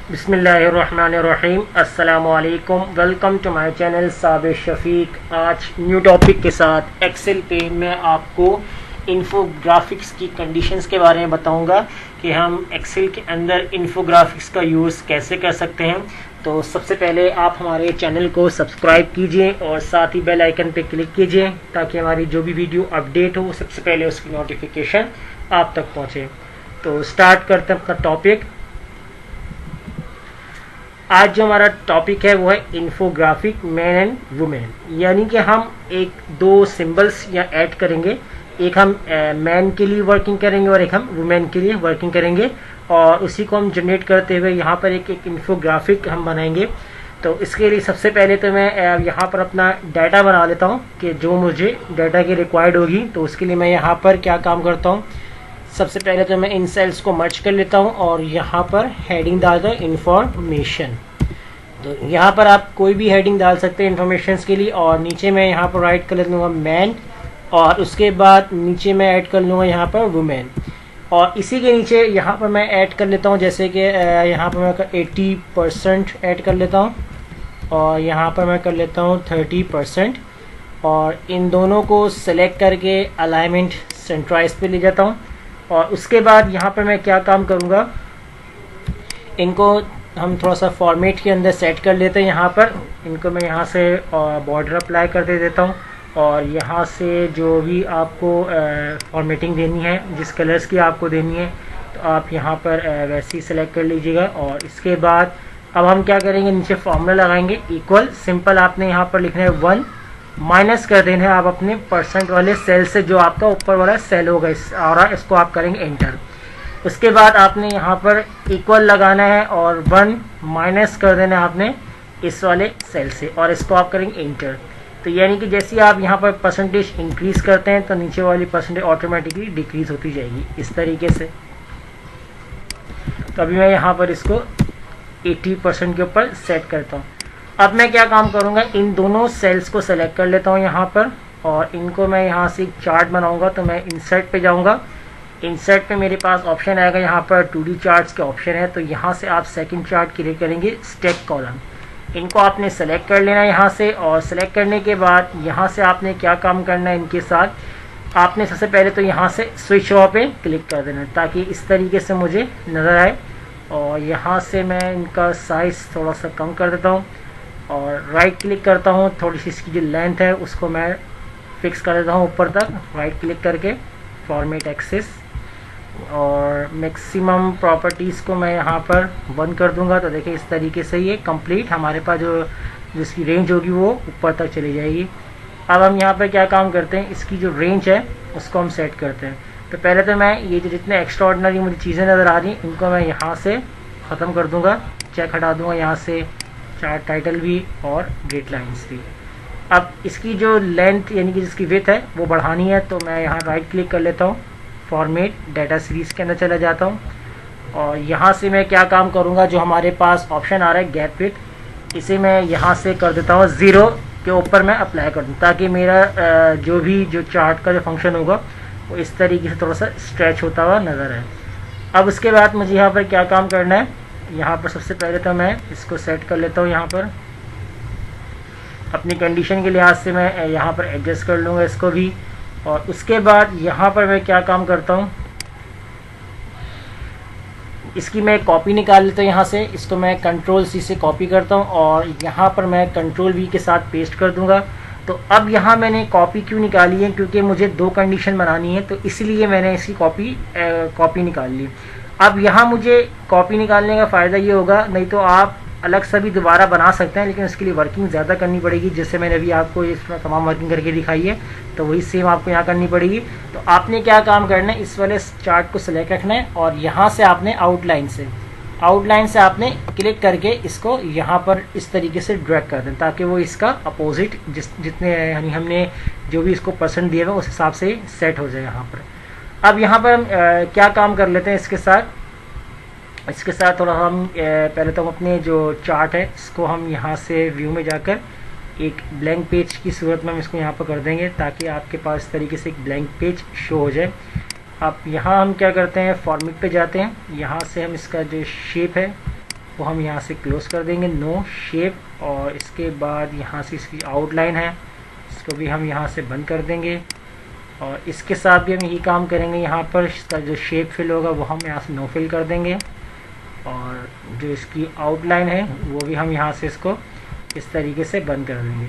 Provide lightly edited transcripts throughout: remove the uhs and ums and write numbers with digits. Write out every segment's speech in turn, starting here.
बिस्मिल्लाहिर्रहमानिर्रहीम। अस्सलामुअलैकुम। Welcome to my channel Sabir Shafiq. आज न्यू टॉपिक के साथ एक्सेल पे मैं आपको इन्फोग्राफिक्स की कंडीशंस के बारे में बताऊंगा कि हम एक्सेल के अंदर इन्फोग्राफिक्स का यूज़ कैसे कर सकते हैं। तो सबसे पहले आप हमारे चैनल को सब्सक्राइब कीजिए और साथ ही बेल आइकन पे क्लिक कीजिए ताकि हमारी जो भी वीडियो अपडेट हो सबसे पहले उसकी नोटिफिकेशन आप तक पहुँचे। तो स्टार्ट करते हैं अपना टॉपिक। आज जो हमारा टॉपिक है वो है इन्फोग्राफिक मैन एंड वुमेन, यानी कि हम एक दो सिंबल्स या ऐड करेंगे। एक हम मैन के लिए वर्किंग करेंगे और एक हम वुमेन के लिए वर्किंग करेंगे और उसी को हम जनरेट करते हुए यहाँ पर एक इन्फोग्राफिक हम बनाएंगे। तो इसके लिए सबसे पहले तो मैं यहाँ पर अपना डाटा बना लेता हूँ कि जो मुझे डाटा की रिक्वायर्ड होगी। तो उसके लिए मैं यहाँ पर क्या काम करता हूँ, सबसे पहले तो मैं इन सेल्स को मर्ज कर लेता हूं और यहाँ पर हेडिंग डालता हूँ इन्फॉर्मेशन। तो यहाँ पर आप कोई भी हेडिंग डाल सकते हैं इन्फॉर्मेशन के लिए। और नीचे मैं यहाँ पर राइट कर लूँगा मैन और उसके बाद नीचे मैं ऐड कर लूँगा यहाँ पर वुमेन। और इसी के नीचे यहाँ पर मैं ऐड कर लेता हूँ, जैसे कि यहाँ पर मैं 80% ऐड कर लेता हूँ और यहाँ पर मैं कर लेता हूँ 30%। और इन दोनों को सेलेक्ट करके अलाइनमेंट सेंट्राइज पे ले जाता हूँ। और उसके बाद यहाँ पर मैं क्या काम करूँगा, इनको हम थोड़ा सा फॉर्मेट के अंदर सेट कर लेते हैं। यहाँ पर इनको मैं यहाँ से बॉर्डर अप्लाई कर देता हूँ और यहाँ से जो भी आपको फॉर्मेटिंग देनी है, जिस कलर्स की आपको देनी है, तो आप यहाँ पर वैसे ही सेलेक्ट कर लीजिएगा। और इसके बाद अब हम क्या करेंगे, नीचे फॉर्मूला लगाएंगे इक्वल। सिंपल आपने यहाँ पर लिखना है 1 माइनस कर देना है आप अपने परसेंट वाले सेल से, जो आपका ऊपर वाला सेल होगा और इसको आप करेंगे एंटर। उसके बाद आपने यहाँ पर इक्वल लगाना है और 1 माइनस कर देना है आपने इस वाले सेल से और इसको आप करेंगे एंटर। तो यानी कि जैसे आप यहाँ पर परसेंटेज इंक्रीज करते हैं तो नीचे वाली परसेंटेज ऑटोमेटिकली डिक्रीज होती जाएगी इस तरीके से। तो अभी मैं यहाँ पर इसको 80% के ऊपर सेट करता हूँ। अब मैं क्या काम करूँगा, इन दोनों सेल्स को सेलेक्ट कर लेता हूँ यहाँ पर और इनको मैं यहाँ से एक चार्ट बनाऊँगा। तो मैं इंसर्ट पे जाऊँगा। इंसर्ट पे मेरे पास ऑप्शन आएगा यहाँ पर 2D चार्ट्स के ऑप्शन है। तो यहाँ से आप सेकंड चार्ट क्लिक करेंगे, स्टेक कॉलम। इनको आपने सेलेक्ट कर लेना है यहाँ से। और सेलेक्ट करने के बाद यहाँ से आपने क्या काम करना है, इनके साथ आपने सबसे पहले तो यहाँ से स्विच ऑफ पे क्लिक कर देना ताकि इस तरीके से मुझे नज़र आए। और यहाँ से मैं इनका साइज़ थोड़ा सा कम कर देता हूँ और राइट क्लिक करता हूँ। थोड़ी सी इसकी जो लेंथ है उसको मैं फिक्स कर देता हूँ ऊपर तक, राइट क्लिक करके फॉर्मेट एक्सेस। और मैक्सिमम प्रॉपर्टीज़ को मैं यहाँ पर 1 कर दूंगा। तो देखिए इस तरीके से ये कंप्लीट हमारे पास जो जिसकी रेंज होगी वो ऊपर तक चली जाएगी। अब हम यहाँ पर क्या काम करते हैं, इसकी जो रेंज है उसको हम सेट करते हैं। तो पहले तो मैं ये जो जितने एक्स्ट्रा ऑर्डिनरी मुझे चीज़ें नज़र आ रही इनको मैं यहाँ से ख़त्म कर दूँगा, चेक हटा दूँगा यहाँ से, चार्ट टाइटल भी और डेट लाइन्स भी। अब इसकी जो लेंथ यानी कि जिसकी विड्थ है वो बढ़ानी है। तो मैं यहाँ राइट क्लिक कर लेता हूँ, फॉर्मेट डाटा सीरीज़ के अंदर चला जाता हूँ और यहाँ से मैं क्या काम करूँगा, जो हमारे पास ऑप्शन आ रहा है गैप विड्थ, इसे मैं यहाँ से कर देता हूँ 0 के ऊपर मैं अप्लाई कर दूँ ताकि मेरा जो चार्ट का जो फंक्शन होगा वो इस तरीके से थोड़ा सा स्ट्रेच होता हुआ नज़र आए। अब उसके बाद मुझे यहाँ पर क्या काम करना है, यहाँ पर सबसे पहले तो मैं इसको सेट कर लेता हूँ। यहाँ पर अपनी कंडीशन के लिहाज से मैं यहाँ पर एडजस्ट कर लूँगा इसको भी। और उसके बाद यहाँ पर मैं क्या काम करता हूँ, इसकी मैं कॉपी निकाल लेता हूँ यहाँ से। इसको मैं Ctrl+C से कॉपी करता हूँ और यहाँ पर मैं Ctrl+V के साथ पेस्ट कर दूँगा। तो अब यहाँ मैंने कॉपी क्यों निकाली है, क्योंकि मुझे 2 कंडीशन बनानी है, तो इसलिए मैंने इसकी कॉपी निकाल ली। अब यहाँ मुझे कॉपी निकालने का फ़ायदा ये होगा, नहीं तो आप अलग से भी दोबारा बना सकते हैं, लेकिन उसके लिए वर्किंग ज़्यादा करनी पड़ेगी। जैसे मैंने अभी आपको इसमें तमाम वर्किंग करके दिखाई है, तो वही सेम आपको यहाँ करनी पड़ेगी। तो आपने क्या काम करना है, इस वाले चार्ट को सिलेक्ट रखना है और यहाँ से आपने आउटलाइन से आपने क्लिक करके इसको यहाँ पर इस तरीके से ड्रैग कर दें ताकि वो इसका अपोजिट जितने यानी हमने जो भी इसको परसेंट दिए हुए उस हिसाब से सेट हो जाए यहाँ पर। अब यहाँ पर हम क्या काम कर लेते हैं, इसके साथ थोड़ा हम पहले तो हम अपने जो चार्ट है इसको हम यहाँ से व्यू में जाकर एक ब्लैंक पेज की सूरत में हम इसको यहाँ पर कर देंगे ताकि आपके पास इस तरीके से एक ब्लैंक पेज शो हो जाए। अब यहाँ हम क्या करते हैं, फॉर्मेट पे जाते हैं, यहाँ से हम इसका जो शेप है वो हम यहाँ से क्लोज कर देंगे, नो शेप। और इसके बाद यहाँ से इसकी आउटलाइन है, इसको भी हम यहाँ से बंद कर देंगे। और इसके साथ भी हम यही काम करेंगे, यहाँ पर इसका जो शेप फिल होगा वो हम यहाँ से नो फिल कर देंगे। और जो इसकी आउटलाइन है वो भी हम यहाँ से इसको इस तरीके से बंद कर देंगे।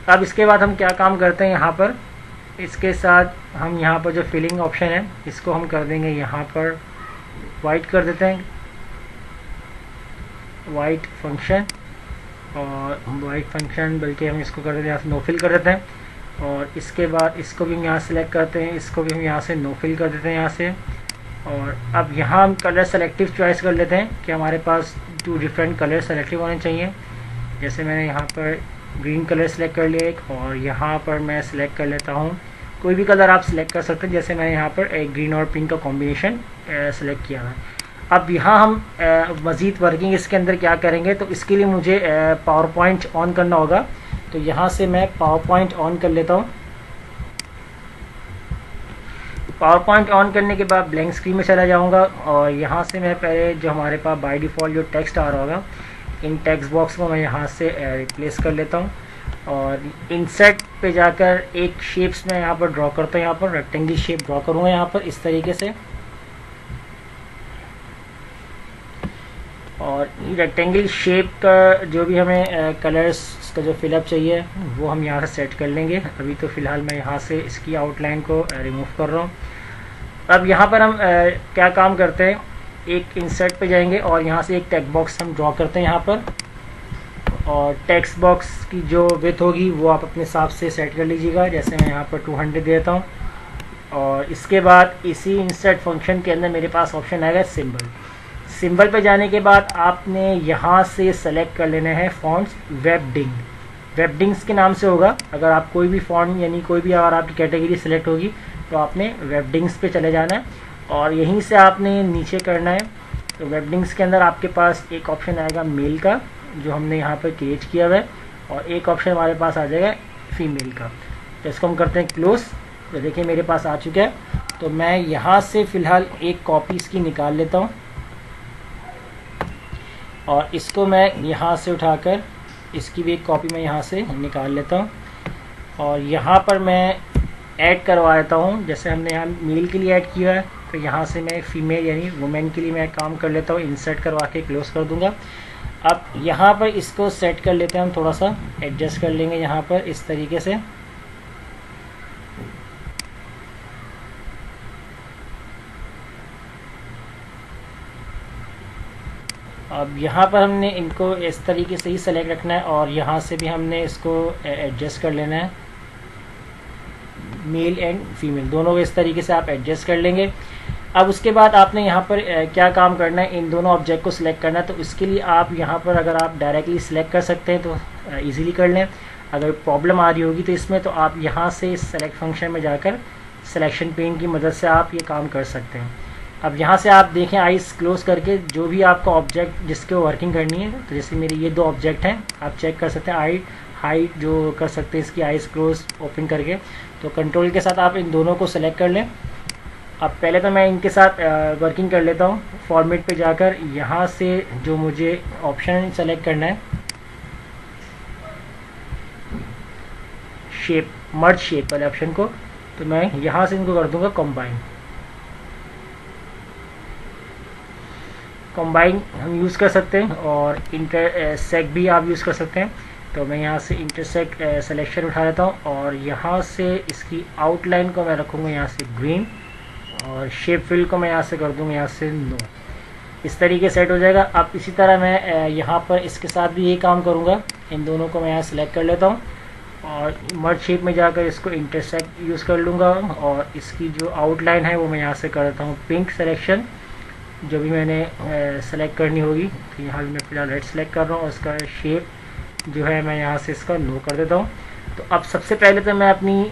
अब इसके बाद हम क्या काम करते हैं, यहाँ पर इसके साथ हम यहाँ पर जो फिलिंग ऑप्शन है इसको हम कर देंगे यहाँ पर वाइट कर देते हैं, वाइट फंक्शन। और वाइट फंक्शन बल्कि हम इसको कर देते हैं यहाँ से नो फिल कर देते हैं। और इसके बाद इसको भी हम यहाँ सेलेक्ट करते हैं, इसको भी हम यहाँ से नो फिल कर देते हैं यहाँ से। और अब यहाँ हम कलर सेलेक्टिव चॉइस कर लेते हैं कि हमारे पास 2 डिफरेंट कलर सेलेक्टिव होने चाहिए। जैसे मैंने यहाँ पर ग्रीन कलर सेलेक्ट कर लिया एक, और यहाँ पर मैं सेलेक्ट कर लेता हूँ कोई भी कलर आप सेलेक्ट कर सकते हैं। जैसे मैंने यहाँ पर एक ग्रीन और पिंक का कॉम्बिनेशन सेलेक्ट किया है। अब यहाँ हम मज़ीद वर्किंग इसके अंदर क्या करेंगे, तो इसके लिए मुझे पावर पॉइंट ऑन करना होगा। तो यहाँ से मैं पावर पॉइंट ऑन कर लेता हूँ। पावर पॉइंट ऑन करने के बाद ब्लैंक स्क्रीन में चला जाऊँगा और यहाँ से मैं पहले जो हमारे पास बाय डिफ़ॉल्ट जो टेक्स्ट आ रहा होगा, इन टेक्स्ट बॉक्स को मैं यहाँ से रिप्लेस कर लेता हूँ। और इंसर्ट पे जाकर एक शेप्स में यहाँ पर ड्रॉ करता हूँ, यहाँ पर रेक्टेंगल शेप ड्रॉ करूँगा यहाँ पर इस तरीके से। और रेक्टेंगल शेप का जो भी हमें कलर्स का जो फिलअप चाहिए वो हम यहाँ से सेट कर लेंगे। अभी तो फ़िलहाल मैं यहाँ से इसकी आउटलाइन को रिमूव कर रहा हूँ। अब यहाँ पर हम क्या काम करते हैं, एक इंसर्ट पे जाएंगे और यहाँ से एक टेक्स्ट बॉक्स हम ड्रॉ करते हैं यहाँ पर। और टेक्स्ट बॉक्स की जो विड्थ होगी वो आप अपने हिसाब से सेट कर लीजिएगा। जैसे मैं यहाँ पर 200 देता हूँ। और इसके बाद इसी इंसर्ट फंक्शन के अंदर मेरे पास ऑप्शन आएगा सिंबल। सिंबल पे जाने के बाद आपने यहाँ से सेलेक्ट कर लेना है फॉन्ट्स वेबडिंग। वेबडिंग्स के नाम से होगा। अगर आप कोई भी फॉन्ट यानी कोई भी अगर आपकी कैटेगरी सेलेक्ट होगी तो आपने वेबडिंग्स पे चले जाना है और यहीं से आपने नीचे करना है। तो वेबडिंग्स के अंदर आपके पास एक ऑप्शन आएगा मेल का जो हमने यहाँ पर क्रिएट किया हुआ है, और एक ऑप्शन हमारे पास आ जाएगा फीमेल का। तो इसको हम करते हैं क्लोज। तो देखिए मेरे पास आ चुका है। तो मैं यहाँ से फ़िलहाल एक कॉपी इसकी निकाल लेता हूँ और इसको मैं यहाँ से उठाकर इसकी भी एक कॉपी मैं यहाँ से निकाल लेता हूँ और यहाँ पर मैं ऐड करवा देता हूँ। जैसे हमने यहाँ मेल के लिए ऐड किया है तो यहाँ से मैं फीमेल यानी वुमेन के लिए मैं काम कर लेता हूँ, इंसर्ट करवा के क्लोज कर दूँगा। अब यहाँ पर इसको सेट कर लेते हैं, हम थोड़ा सा एडजस्ट कर लेंगे यहाँ पर इस तरीके से। अब यहाँ पर हमने इनको इस तरीके से ही सेलेक्ट रखना है और यहाँ से भी हमने इसको एडजस्ट कर लेना है, मेल एंड फीमेल दोनों को इस तरीके से आप एडजस्ट कर लेंगे। अब उसके बाद आपने यहाँ पर क्या काम करना है, इन दोनों ऑब्जेक्ट को सिलेक्ट करना है। तो इसके लिए आप यहाँ पर अगर आप डायरेक्टली सिलेक्ट कर सकते हैं तो इजीली कर लें। अगर प्रॉब्लम आ रही होगी तो इसमें तो आप यहाँ से इस सेलेक्ट फंक्शन में जाकर सिलेक्शन पेन की मदद से आप ये काम कर सकते हैं। अब यहाँ से आप देखें आइस क्लोज करके जो भी आपका ऑब्जेक्ट जिसके वर्किंग करनी है, तो जैसे मेरे ये 2 ऑब्जेक्ट हैं आप चेक कर सकते हैं, हाइट जो कर सकते हैं इसकी आइस क्लोज ओपन करके। तो कंट्रोल के साथ आप इन दोनों को सेलेक्ट कर लें। अब पहले तो मैं इनके साथ वर्किंग कर लेता हूँ। फॉर्मेट पे जाकर यहाँ से जो मुझे ऑप्शन सेलेक्ट करना है शेप, मर्ज शेप वाले ऑप्शन को, तो मैं यहाँ से इनको कर दूंगा कंबाइन। कंबाइन हम यूज़ कर सकते हैं और इंटरसेक्ट भी आप यूज़ कर सकते हैं। तो मैं यहाँ से इंटरसेक्ट सिलेक्शन उठा लेता हूँ और यहाँ से इसकी आउटलाइन को मैं रखूँगा यहाँ से ग्रीन और शेप फिल को मैं यहाँ से कर दूँगा यहाँ से नो। इस तरीके सेट हो जाएगा। अब इसी तरह मैं यहाँ पर इसके साथ भी यही काम करूँगा। इन दोनों को मैं यहाँ सेलेक्ट कर लेता हूँ और मर्ज शेप में जाकर इसको इंटरसेक्ट यूज़ कर लूँगा और इसकी जो आउटलाइन है वो मैं यहाँ से कर देता हूँ पिंक सिलेक्शन, जो भी मैंने सेलेक्ट करनी होगी। तो यहाँ भी मैं फिलहाल रेड सेलेक्ट कर रहा हूँ और इसका शेप जो है मैं यहाँ से इसका नो कर देता हूँ। तो अब सबसे पहले तो मैं अपनी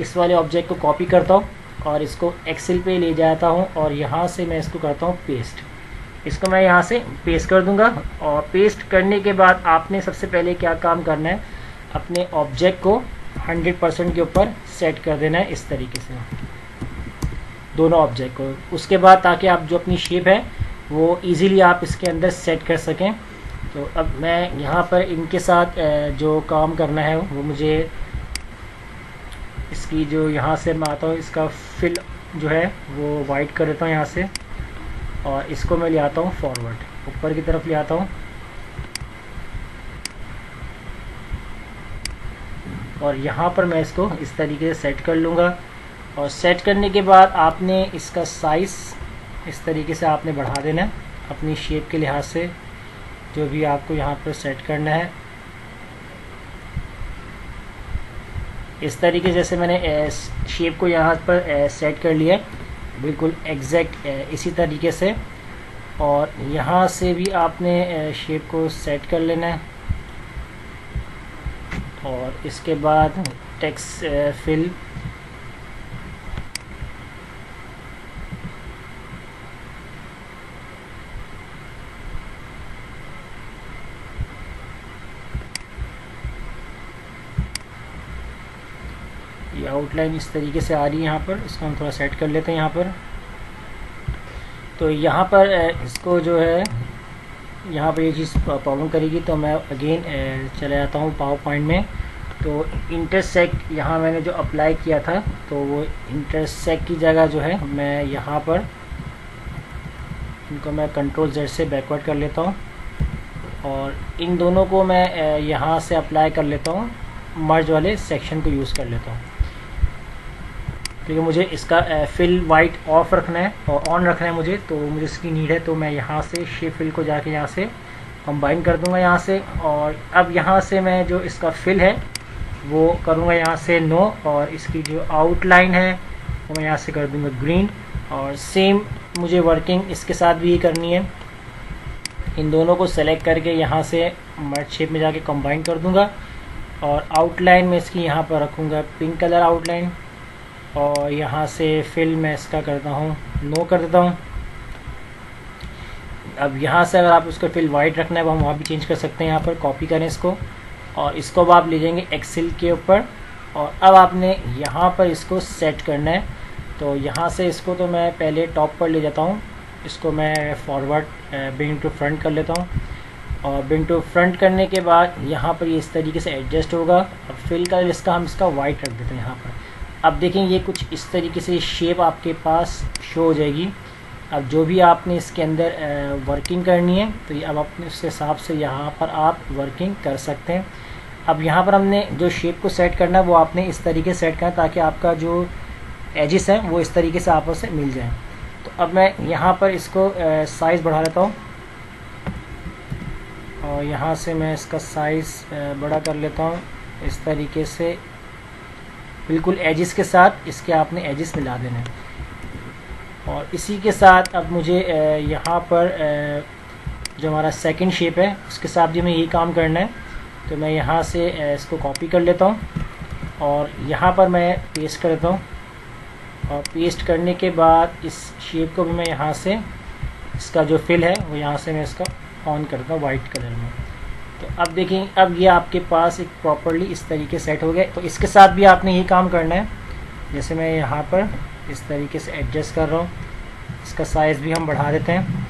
इस वाले ऑब्जेक्ट को कॉपी करता हूँ और इसको एक्सेल पे ले जाता हूँ और यहाँ से मैं इसको करता हूँ पेस्ट। इसको मैं यहाँ से पेस्ट कर दूँगा और पेस्ट करने के बाद आपने सबसे पहले क्या काम करना है, अपने ऑब्जेक्ट को 100% के ऊपर सेट कर देना है इस तरीके से दोनों ऑब्जेक्ट को। उसके बाद ताकि आप जो अपनी शेप है वो इजीली आप इसके अंदर सेट कर सकें। तो अब मैं यहाँ पर इनके साथ जो काम करना है वो मुझे इसकी जो यहाँ से मैं आता हूँ, इसका फिल जो है वो वाइट कर देता हूँ यहाँ से, और इसको मैं ले आता हूँ फॉरवर्ड, ऊपर की तरफ ले आता हूँ। और यहाँ पर मैं इसको इस तरीके से सेट कर लूँगा। और सेट करने के बाद आपने इसका साइज़ इस तरीके से आपने बढ़ा देना है अपनी शेप के लिहाज से, जो भी आपको यहाँ पर सेट करना है। इस तरीके जैसे मैंने शेप को यहाँ पर सेट कर लिया बिल्कुल एग्जैक्ट इसी तरीके से। और यहाँ से भी आपने शेप को सेट कर लेना है। और इसके बाद टेक्स्ट फिल ये आउटलाइन इस तरीके से आ रही है यहाँ पर, इसको हम थोड़ा सेट कर लेते हैं यहाँ पर। तो यहाँ पर इसको जो है यहाँ पर ये चीज़ प्रॉब्लम करेगी, तो मैं अगेन चले जाता हूँ पावर पॉइंट में। तो इंटरसेक्ट यहाँ मैंने जो अप्लाई किया था, तो वो इंटरसेक्ट की जगह जो है मैं यहाँ पर इनको मैं कंट्रोल Z से बैकवर्ड कर लेता हूँ। और इन दोनों को मैं यहाँ से अप्लाई कर लेता हूँ, मर्ज वाले सेक्शन को यूज़ कर लेता हूँ, क्योंकि मुझे इसका फिल वाइट ऑफ रखना है और ऑन रखना है मुझे, तो मुझे इसकी नीड है। तो मैं यहाँ से शेप फिल को जाके यहाँ से कंबाइन कर दूंगा यहाँ से। और अब यहाँ से मैं जो इसका फिल है वो करूँगा यहाँ से नो, और इसकी जो आउटलाइन है वो मैं यहाँ से कर दूँगा ग्रीन। और सेम मुझे वर्किंग इसके साथ भी करनी है। इन दोनों को सेलेक्ट करके यहाँ से मर्ज शेप में जाके कंबाइन कर दूँगा। और आउटलाइन में इसकी यहाँ पर रखूँगा पिंक कलर आउटलाइन, और यहाँ से फिल मैं इसका करता हूँ नो कर देता हूँ। अब यहाँ से अगर आप उसको फिल वाइट रखना है वो हम वहाँ भी चेंज कर सकते हैं। यहाँ पर कॉपी करें इसको, और इसको अब आप ले जाएंगे एक्सेल के ऊपर, और अब आपने यहाँ पर इसको सेट करना है। तो यहाँ से इसको तो मैं पहले टॉप पर ले जाता हूँ, इसको मैं फॉरवर्ड ब्रिंग टू फ्रंट कर लेता हूँ। और ब्रिंग टू फ्रंट करने के बाद यहाँ पर ये इस तरीके से एडजस्ट होगा। अब फिल कलर इसका हम इसका वाइट रख देते हैं यहाँ पर। अब देखें ये कुछ इस तरीके से शेप आपके पास शो हो जाएगी। अब जो भी आपने इसके अंदर वर्किंग करनी है, तो ये अब अपने उस हिसाब से यहाँ पर आप वर्किंग कर सकते हैं। अब यहाँ पर हमने जो शेप को सेट करना है वो आपने इस तरीके से सेट करना, ताकि आपका जो एजिस है वो इस तरीके से आपस में मिल जाए। तो अब मैं यहाँ पर इसको साइज़ बढ़ा लेता हूँ, और यहाँ से मैं इसका साइज़ बड़ा कर लेता हूँ इस तरीके से, बिल्कुल एजिस के साथ इसके आपने एजिस मिला देना है। और इसी के साथ अब मुझे यहाँ पर जो हमारा सेकंड शेप है उसके साथ भी हमें यही काम करना है। तो मैं यहाँ से इसको कॉपी कर लेता हूँ, और यहाँ पर मैं पेस्ट कर देता हूँ। और पेस्ट करने के बाद इस शेप को भी मैं यहाँ से इसका जो फिल है वो यहाँ से मैं इसका ऑन करता हूँ वाइट कलर में। तो अब देखें, अब ये आपके पास एक प्रॉपरली इस तरीके सेट हो गया। तो इसके साथ भी आपने यही काम करना है। जैसे मैं यहाँ पर इस तरीके से एडजस्ट कर रहा हूँ, इसका साइज़ भी हम बढ़ा देते हैं,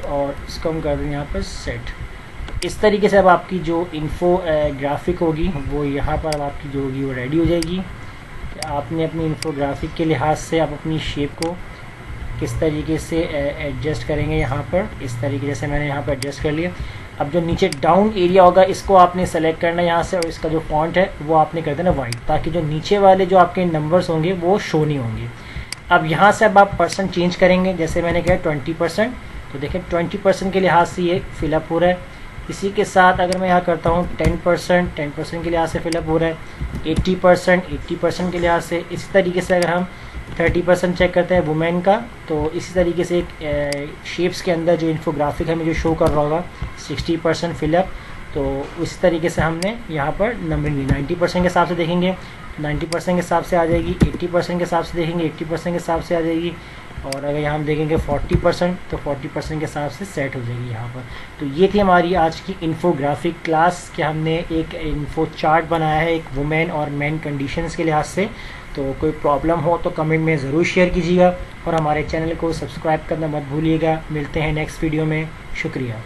और इसको हम कर देंगे यहाँ पर सेट। इस तरीके से अब आपकी जो इन्फो ग्राफिक होगी वो यहाँ पर अब आपकी जो होगी वो रेडी हो जाएगी। आपने अपनी इन्फोग्राफिक के लिहाज से आप अपनी शेप को किस तरीके से एडजस्ट करेंगे। यहाँ पर इस तरीके से मैंने यहाँ पर एडजस्ट कर लिया। अब जो नीचे डाउन एरिया होगा इसको आपने सेलेक्ट करना है यहाँ से, और इसका जो फॉन्ट है वो आपने कर देना वाइट, ताकि जो नीचे वाले जो आपके नंबर्स होंगे वो शो नहीं होंगे। अब यहाँ से अब आप परसेंट चेंज करेंगे, जैसे मैंने कहा 20%, तो देखें 20% के लिहाज से ये फिलअप हो रहा है। इसी के साथ अगर मैं यहाँ करता हूँ 10% के लिहाज से फिलअप हो रहा है, 80% के लिहाज से। इसी तरीके से अगर हम 30% चेक करते हैं वुमेन का, तो इसी तरीके से एक शेप्स के अंदर जो इन्फोग्राफिक हमें जो शो कर रहा होगा 60% फिलअप, तो इस तरीके से हमने यहाँ पर नंबरिंग 90% के हिसाब से देखेंगे 90% के हिसाब से आ जाएगी, 80% के हिसाब से देखेंगे 80% के हिसाब से आ जाएगी, और अगर यहाँ हम देखेंगे 40% तो 40% के हिसाब से सेट हो जाएगी यहाँ पर। तो ये थी हमारी आज की इन्फोग्राफिक क्लास कि हमने एक इन्फो चार्ट बनाया है एक वुमेन और मैन कंडीशंस के लिहाज से। तो कोई प्रॉब्लम हो तो कमेंट में ज़रूर शेयर कीजिएगा और हमारे चैनल को सब्सक्राइब करना मत भूलिएगा। मिलते हैं नेक्स्ट वीडियो में। शुक्रिया।